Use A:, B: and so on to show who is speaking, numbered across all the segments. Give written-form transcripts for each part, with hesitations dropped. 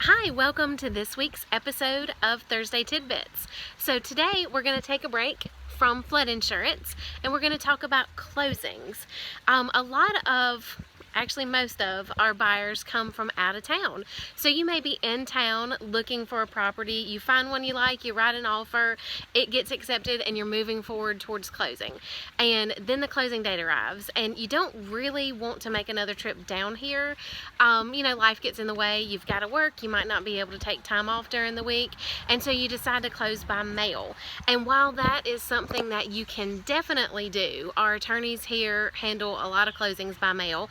A: Hi, welcome to this week's episode of Thursday Tidbits. So today we're going to take a break from flood insurance and we're going to talk about closings. Most of our buyers come from out of town. So you may be in town looking for a property, you find one you like, you write an offer, it gets accepted, and you're moving forward towards closing. And then the closing date arrives and you don't really want to make another trip down here. Life gets in the way, you've got to work, you might not be able to take time off during the week, and so you decide to close by mail. And while that is something that you can definitely do, our attorneys here handle a lot of closings by mail.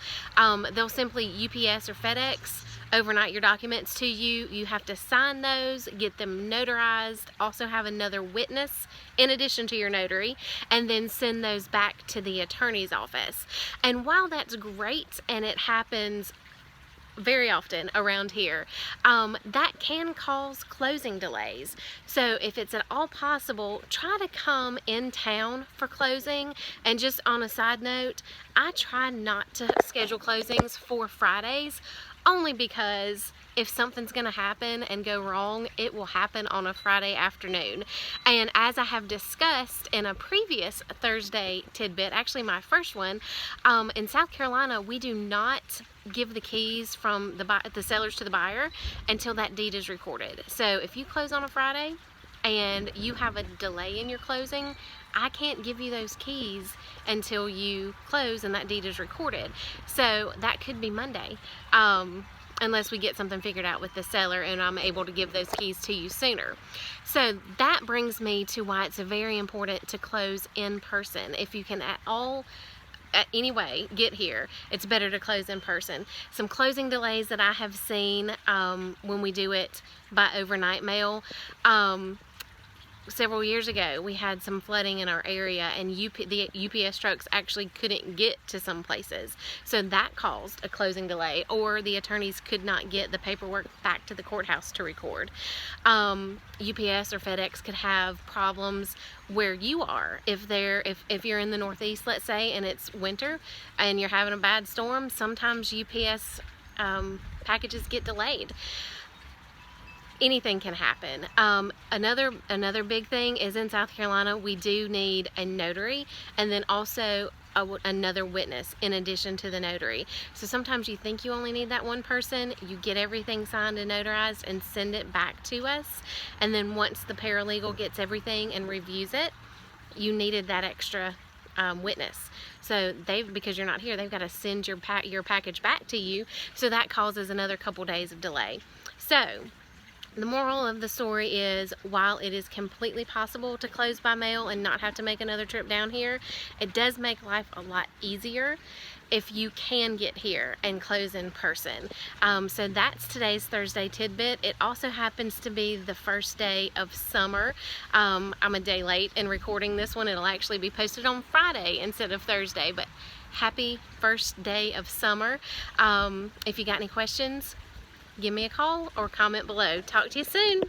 A: They'll simply UPS or FedEx overnight your documents to you. You have to sign those, get them notarized, also have another witness in addition to your notary, and then send those back to the attorney's office. And while that's great and it happens very often around here, that can cause closing delays. So if it's at all possible, try to come in town for closing. And just on a side note, I try not to schedule closings for Fridays, only because if something's going to happen and go wrong, it will happen on a Friday afternoon. And as I have discussed in a previous Thursday tidbit, actually my first one, in South Carolina, we do not give the keys from the sellers to the buyer until that deed is recorded. So if you close on a Friday and you have a delay in your closing, I can't give you those keys until you close and that deed is recorded. So that could be Monday, unless we get something figured out with the seller and I'm able to give those keys to you sooner. So that brings me to why it's very important to close in person. If you can anyway get here, it's better to close in person. Some closing delays that I have seen when we do it by overnight mail. Several years ago, we had some flooding in our area and the UPS trucks actually couldn't get to some places. So that caused a closing delay, or the attorneys could not get the paperwork back to the courthouse to record. UPS or FedEx could have problems where you are. If you're in the Northeast, let's say, and it's winter and you're having a bad storm, sometimes UPS packages get delayed. Anything can happen. Another big thing is in South Carolina, we do need a notary and then also another witness in addition to the notary. So sometimes you think you only need that one person, you get everything signed and notarized and send it back to us, and then once the paralegal gets everything and reviews it, you needed that extra witness. So because you're not here, they've got to send your package back to you, so that causes another couple days of delay. So the moral of the story is, while it is completely possible to close by mail and not have to make another trip down here, it does make life a lot easier if you can get here and close in person. So that's today's Thursday tidbit. It also happens to be the first day of summer. I'm a day late in recording this one. It'll actually be posted on Friday instead of Thursday, but happy first day of summer. If you got any questions, give me a call or comment below. Talk to you soon.